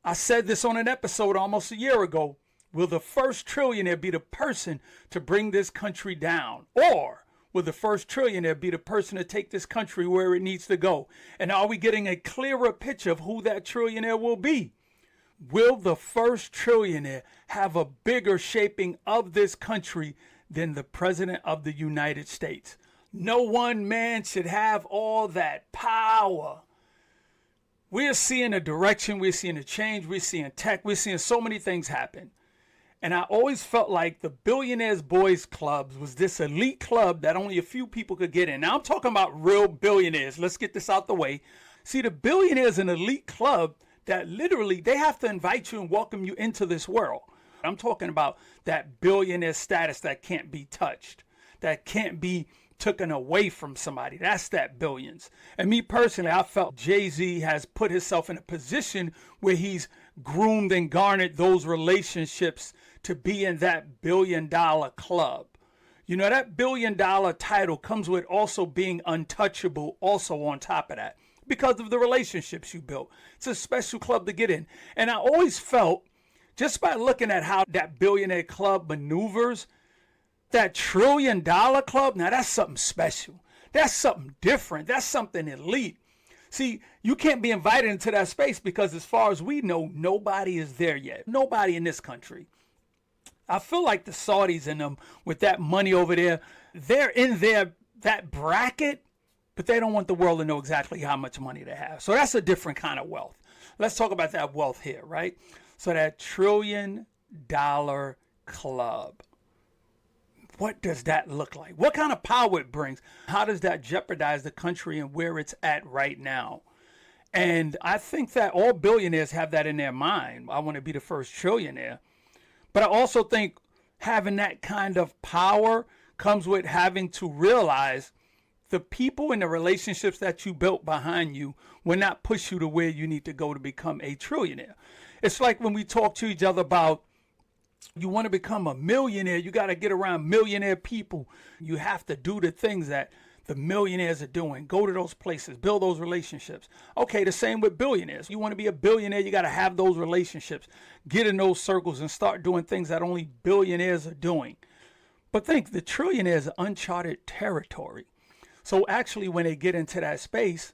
I said this on an episode almost a year ago. Will the first trillionaire be the person to bring this country down? Or will the first trillionaire be the person to take this country where it needs to go? And are we getting a clearer picture of who that trillionaire will be? Will the first trillionaire have a bigger shaping of this country than the President of the United States? No one man should have all that power. We're seeing a direction, we're seeing a change, we're seeing tech, we're seeing so many things happen. And I always felt like the Billionaires Boys Clubs was this elite club that only a few people could get in. Now I'm talking about real billionaires. Let's get this out the way. See, the Billionaires an elite club that literally they have to invite you and welcome you into this world. I'm talking about that billionaire status that can't be touched, that can't be taken away from somebody. That's that billions. And me personally, I felt Jay-Z has put himself in a position where he's groomed and garnered those relationships to be in that $1 billion club. You know, that $1 billion title comes with also being untouchable also on top of that because of the relationships you built. It's a special club to get in. And I always felt, just by looking at how that billionaire club maneuvers, that $1 trillion club, now that's something special. That's something different. That's something elite. See, you can't be invited into that space because as far as we know, nobody is there yet. Nobody in this country. I feel like the Saudis and them with that money over there, they're in that bracket, but they don't want the world to know exactly how much money they have. So that's a different kind of wealth. Let's talk about that wealth here, right? So that $1 trillion club. What does that look like? What kind of power it brings? How does that jeopardize the country and where it's at right now? And I think that all billionaires have that in their mind. I want to be the first trillionaire. But I also think having that kind of power comes with having to realize the people and the relationships that you built behind you will not push you to where you need to go to become a trillionaire. It's like when we talk to each other about you want to become a millionaire, you got to get around millionaire people. You have to do the things that the millionaires are doing. Go to those places, build those relationships. Okay, the same with billionaires. You want to be a billionaire, you got to have those relationships. Get in those circles and start doing things that only billionaires are doing. But think, the trillionaires are uncharted territory. So actually, when they get into that space,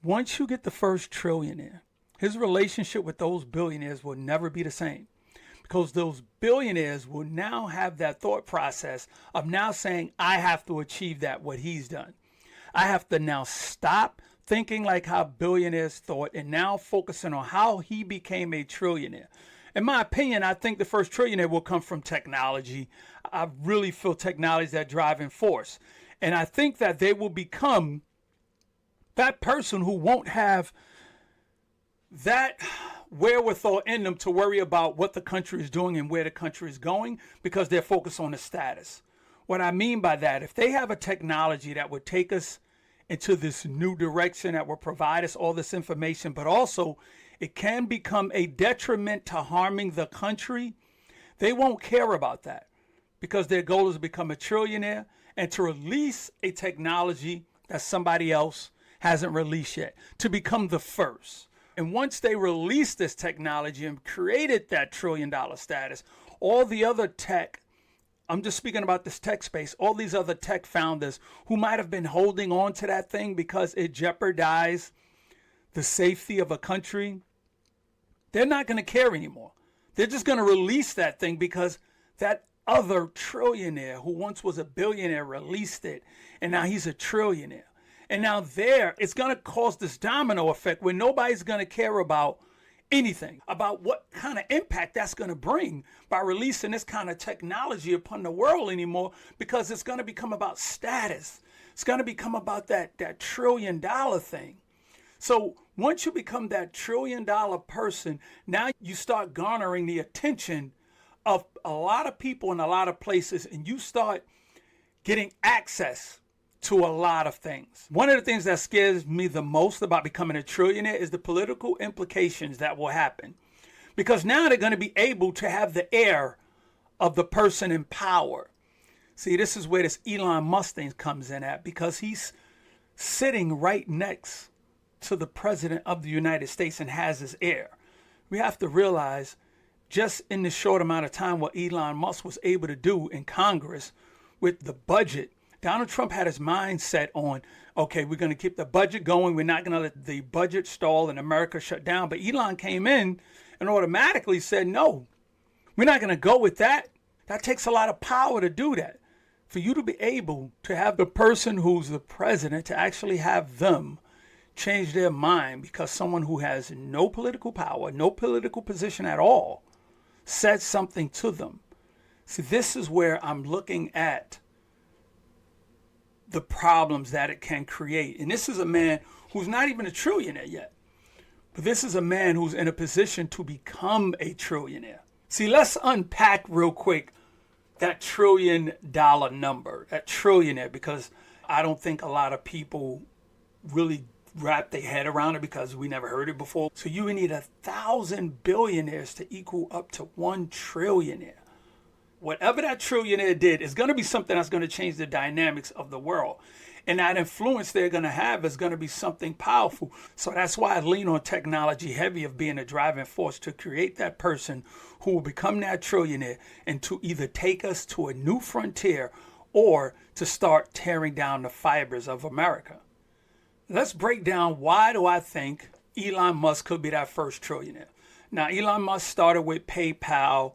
once you get the first trillionaire, his relationship with those billionaires will never be the same. Because those billionaires will now have that thought process of now saying, I have to achieve that, what he's done. I have to now stop thinking like how billionaires thought and now focusing on how he became a trillionaire. In my opinion, I think the first trillionaire will come from technology. I really feel technology is that driving force. And I think that they will become that person who won't have that wherewithal in them to worry about what the country is doing and where the country is going because they're focused on the status. What I mean by that, if they have a technology that would take us into this new direction, that will provide us all this information, but also it can become a detriment to harming the country, they won't care about that because their goal is to become a trillionaire and to release a technology that somebody else hasn't released yet, to become the first. And once they released this technology and created that $1 trillion status, all the other tech, I'm just speaking about this tech space, all these other tech founders who might have been holding on to that thing because it jeopardized the safety of a country, they're not going to care anymore. They're just going to release that thing because that other trillionaire who once was a billionaire released it, and now he's a trillionaire. And now it's going to cause this domino effect where nobody's going to care about anything, about what kind of impact that's going to bring by releasing this kind of technology upon the world anymore, because it's going to become about status. It's going to become about that $1 trillion thing. So once you become that $1 trillion person, now you start garnering the attention of a lot of people in a lot of places, and you start getting access to a lot of things. One of the things that scares me the most about becoming a trillionaire is the political implications that will happen. Because now they're going to be able to have the air of the person in power. See, this is where this Elon Musk thing comes in at, because he's sitting right next to the president of the United States and has his air. We have to realize just in the short amount of time what Elon Musk was able to do in Congress with the budget. Donald Trump had his mindset on, okay, we're going to keep the budget going. We're not going to let the budget stall and America shut down. But Elon came in and automatically said, no, we're not going to go with that. That takes a lot of power to do that. For you to be able to have the person who's the president to actually have them change their mind because someone who has no political power, no political position at all, said something to them. See, this is where I'm looking at the problems that it can create. And this is a man who's not even a trillionaire yet. But this is a man who's in a position to become a trillionaire. See, let's unpack real quick that $1 trillion number, that trillionaire, because I don't think a lot of people really wrap their head around it because we never heard it before. So you need 1,000 billionaires to equal up to 1 trillionaire. Whatever that trillionaire did is going to be something that's going to change the dynamics of the world. And that influence they're going to have is going to be something powerful. So that's why I lean on technology heavy of being a driving force to create that person who will become that trillionaire and to either take us to a new frontier or to start tearing down the fibers of America. Let's break down why do I think Elon Musk could be that first trillionaire. Now, Elon Musk started with PayPal,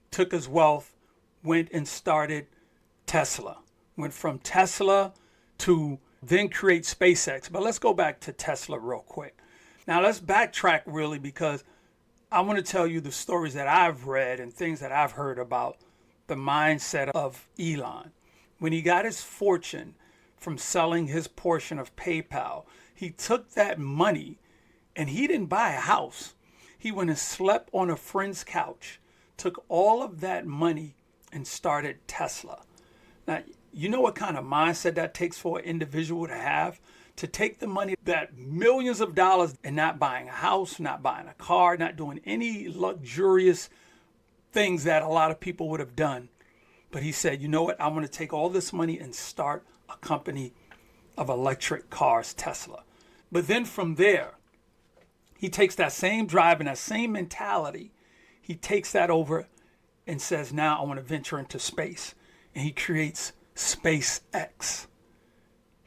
took his wealth, went and started Tesla. Went from Tesla to then create SpaceX. But let's go back to Tesla real quick. Now let's backtrack really because I want to tell you the stories that I've read and things that I've heard about the mindset of Elon. When he got his fortune from selling his portion of PayPal, he took that money and he didn't buy a house. He went and slept on a friend's couch, took all of that money and started Tesla. Now, you know what kind of mindset that takes for an individual to have? To take the money, that millions of dollars, and not buying a house, not buying a car, not doing any luxurious things that a lot of people would have done. But he said, you know what? I'm going to take all this money and start a company of electric cars, Tesla. But then from there, he takes that same drive and that same mentality. He takes that over and says, now I want to venture into space. And he creates SpaceX.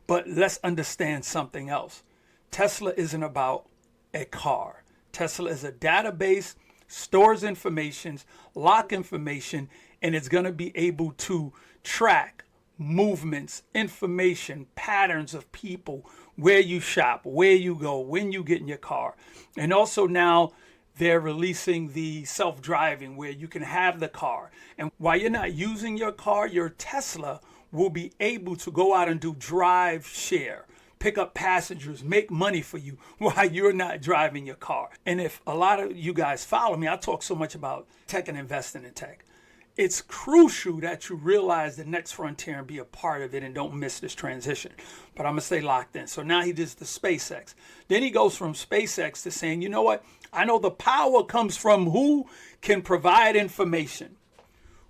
But let's understand something else. Tesla isn't about a car. Tesla is a database, stores information, lock information, and it's going to be able to track movements, information, patterns of people, where you shop, where you go, when you get in your car. And also now they're releasing the self-driving where you can have the car. And while you're not using your car, your Tesla will be able to go out and do drive share, pick up passengers, make money for you while you're not driving your car. And if a lot of you guys follow me, I talk so much about tech and investing in tech. It's crucial that you realize the next frontier and be a part of it and don't miss this transition. But I'm going to stay locked in. So now he does the SpaceX. Then he goes from SpaceX to saying, you know what? I know the power comes from who can provide information,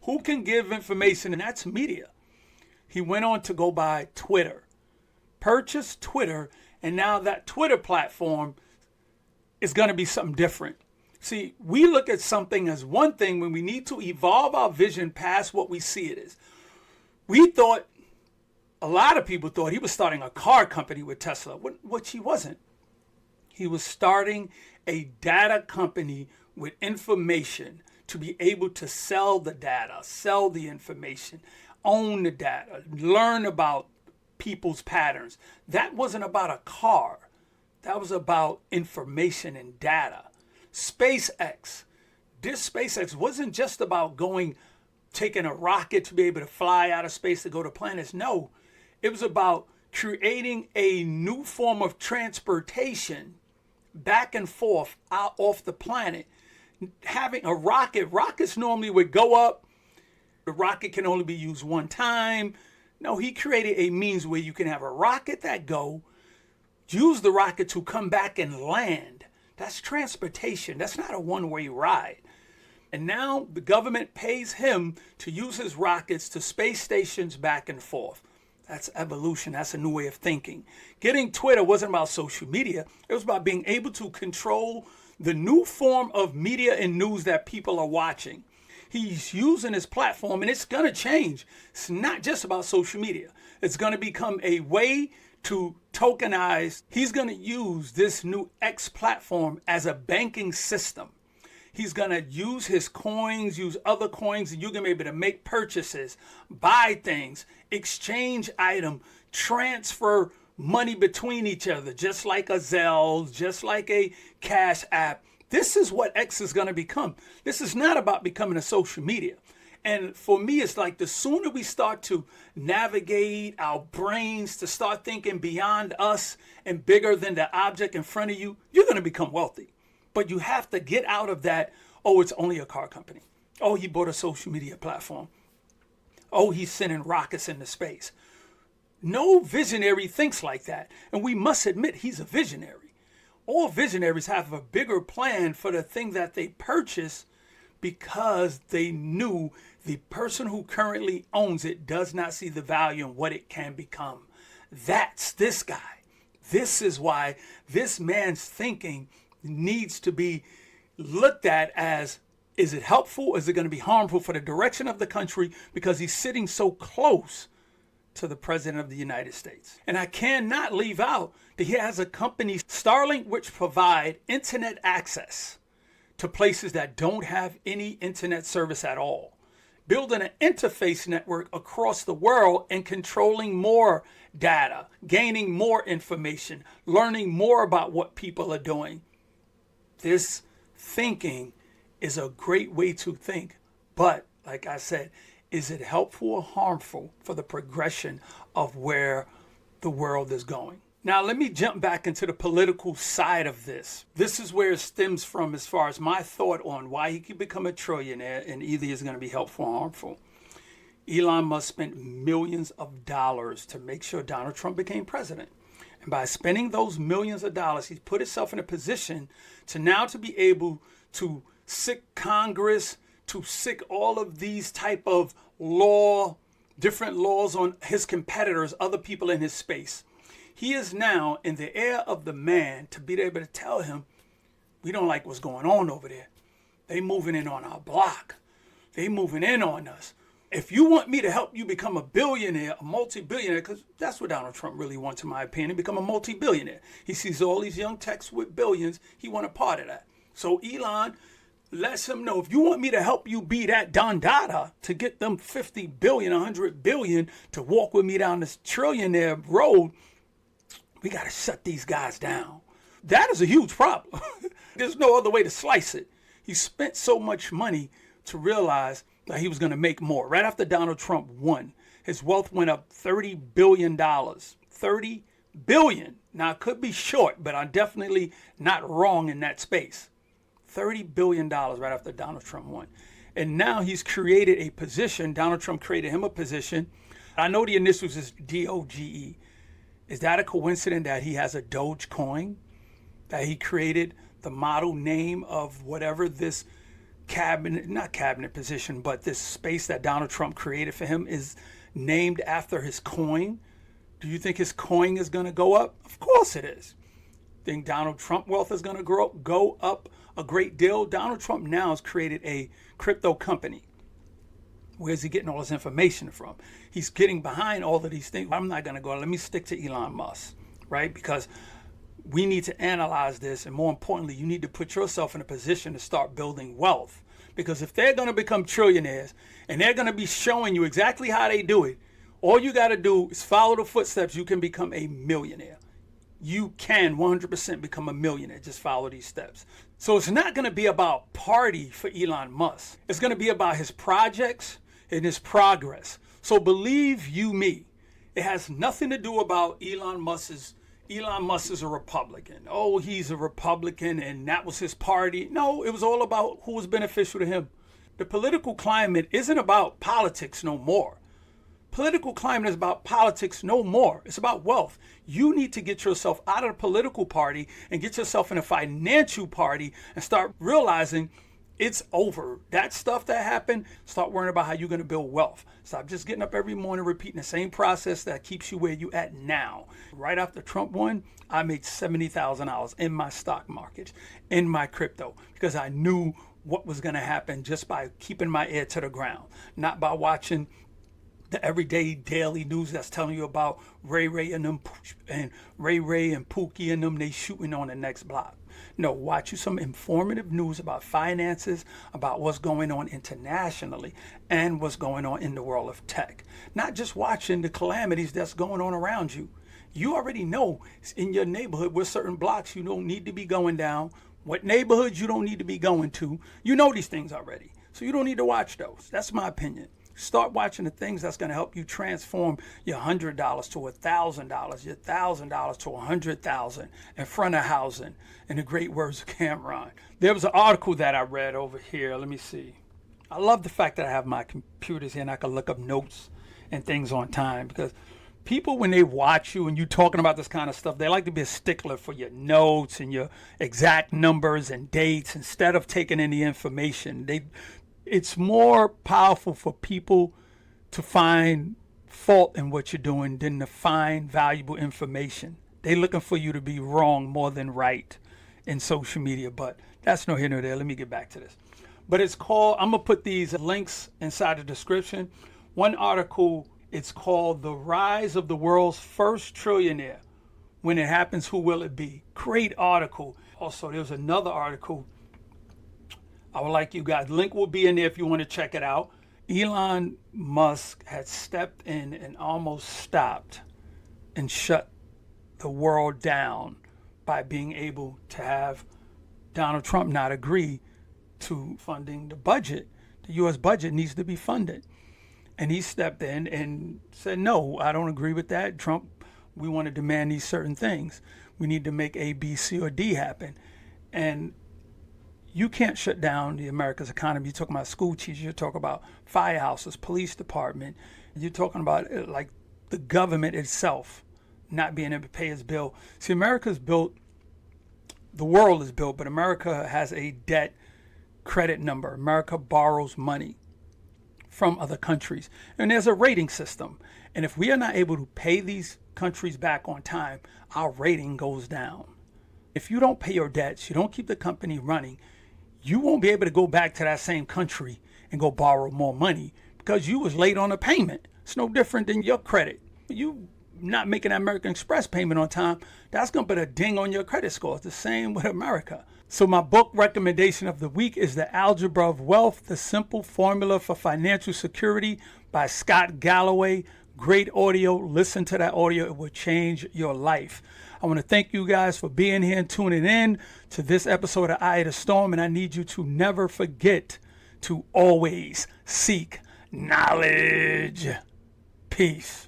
who can give information, and that's media. He went on to go buy Twitter, purchase Twitter, and now that Twitter platform is going to be something different. See, we look at something as one thing when we need to evolve our vision past what we see it is. We thought, a lot of people thought he was starting a car company with Tesla, which he wasn't. He was starting a data company with information to be able to sell the data, sell the information, own the data, learn about people's patterns. That wasn't about a car. That was about information and data. SpaceX. This SpaceX wasn't just about taking a rocket to be able to fly out of space to go to planets. No, it was about creating a new form of transportation back and forth out off the planet. Having a rocket, rockets normally would go up. The rocket can only be used one time. No, he created a means where you can have a rocket that use the rocket to come back and land. That's transportation. That's not a one-way ride. And now the government pays him to use his rockets to space stations back and forth. That's evolution. That's a new way of thinking. Getting Twitter wasn't about social media. It was about being able to control the new form of media and news that people are watching. He's using his platform, and it's going to change. It's not just about social media. It's going to become a way to tokenize. He's going to use this new X platform as a banking system. He's going to use his coins, use other coins, and you're going to be able to make purchases, buy things, exchange item, transfer money between each other, just like a Zelle, just like a Cash App. This is what X is going to become. This is not about becoming a social media. And for me, it's like the sooner we start to navigate our brains to start thinking beyond us and bigger than the object in front of you, you're going to become wealthy. But you have to get out of that, oh, it's only a car company. Oh, he bought a social media platform. Oh, he's sending rockets into space. No visionary thinks like that. And we must admit he's a visionary. All visionaries have a bigger plan for the thing that they purchase because they knew the person who currently owns it does not see the value in what it can become. That's this guy. This is why this man's thinking needs to be looked at as, is it helpful? Is it going to be harmful for the direction of the country? Because he's sitting so close to the president of the United States. And I cannot leave out that he has a company, Starlink, which provide internet access to places that don't have any internet service at all. Building an interface network across the world and controlling more data, gaining more information, learning more about what people are doing. This thinking is a great way to think, but like I said, is it helpful or harmful for the progression of where the world is going? Now, let me jump back into the political side of this. This is where it stems from as far as my thought on why he could become a trillionaire and either is going to be helpful or harmful. Elon Musk spent millions of dollars to make sure Donald Trump became president. And by spending those millions of dollars, he's put himself in a position to now to be able to sick Congress, to sick all of these type of different laws on his competitors, other people in his space. He is now in the ear of the man to be able to tell him, we don't like what's going on over there. They moving in on our block. They moving in on us. If you want me to help you become a billionaire, a multi-billionaire, because that's what Donald Trump really wants, in my opinion, become a multi-billionaire. He sees all these young techs with billions. He want a part of that. So Elon lets him know, if you want me to help you be that Don Dada to get them 50 billion, 100 billion to walk with me down this trillionaire road, we got to shut these guys down. That is a huge problem. There's no other way to slice it. He spent so much money to realize that he was going to make more. Right after Donald Trump won, his wealth went up $30 billion. $30 billion. Now, I could be short, but I'm definitely not wrong in that space. $30 billion right after Donald Trump won. And now he's created a position. Donald Trump created him a position. I know the initials is DOGE. Is that a coincidence that he has a Dogecoin? That he created the model name of whatever this not cabinet position, but this space that Donald Trump created for him is named after his coin? Do you think his coin is going to go up? Of course it is. Think Donald Trump wealth is going to go up a great deal? Donald Trump now has created a crypto company. Where's he getting all this information from? He's getting behind all of these things. I'm not going to go. Let me stick to Elon Musk, right? Because we need to analyze this. And more importantly, you need to put yourself in a position to start building wealth. Because if they're going to become trillionaires and they're going to be showing you exactly how they do it, all you got to do is follow the footsteps. You can become a millionaire. You can 100% become a millionaire. Just follow these steps. So it's not going to be about party for Elon Musk. It's going to be about his projects and his progress. So believe you me, it has nothing to do about Elon Musk is a Republican. Oh, he's a Republican and that was his party. No, it was all about who was beneficial to him. The political climate isn't about politics no more. Political climate is about politics no more. It's about wealth. You need to get yourself out of the political party and get yourself in a financial party and start realizing It's over. That stuff that happened, start worrying about how you're going to build wealth. Stop just getting up every morning repeating the same process that keeps you where you at now. Right after Trump won, I made $70,000 in my stock market, in my crypto, because I knew what was going to happen just by keeping my ear to the ground, not by watching the everyday daily news that's telling you about Ray and them, and Ray and Pookie and them, they shooting on the next block. No, watch you some informative news about finances, about what's going on internationally, and what's going on in the world of tech. Not just watching the calamities that's going on around you. You already know in your neighborhood where certain blocks you don't need to be going down, what neighborhoods you don't need to be going to. You know these things already, so you don't need to watch those. That's my opinion. Start watching the things that's going to help you transform your $100 to $1,000, your $1,000 to $100,000 in front of housing, in the great words of Cameron. There was an article that I read over here. Let me see. I love the fact that I have my computers here and I can look up notes and things on time, because people, when they watch you and you talking about this kind of stuff, they like to be a stickler for your notes and your exact numbers and dates instead of taking in the information. It's more powerful for people to find fault in what you're doing than to find valuable information. They're looking for you to be wrong more than right in social media, but that's no here nor there. Let me get back to this. But it's called, I'm going to put these links inside the description. One article, it's called The Rise of the World's First Trillionaire. When it happens, who will it be? Great article. Also, there's another article I would like you guys, link will be in there if you want to check it out. Elon Musk had stepped in and almost stopped and shut the world down by being able to have Donald Trump not agree to funding the budget. The U.S. budget needs to be funded. And he stepped in and said, no, I don't agree with that. Trump, we want to demand these certain things. We need to make A, B, C, or D happen. And you can't shut down the America's economy. You're talking about school teachers. You're talking about firehouses, police department. You're talking about like the government itself not being able to pay its bill. See, America's built, the world is built, but America has a debt credit number. America borrows money from other countries. And there's a rating system. And if we are not able to pay these countries back on time, our rating goes down. If you don't pay your debts, you don't keep the company running, you won't be able to go back to that same country and go borrow more money because you was late on a payment. It's no different than your credit. You not making that American Express payment on time, that's going to put a ding on your credit score. It's the same with America. So my book recommendation of the week is The Algebra of Wealth, The Simple Formula for Financial Security by Scott Galloway. Great audio. Listen to that audio. It will change your life. I want to thank you guys for being here and tuning in to this episode of Eye of the Storm. And I need you to never forget to always seek knowledge. Peace.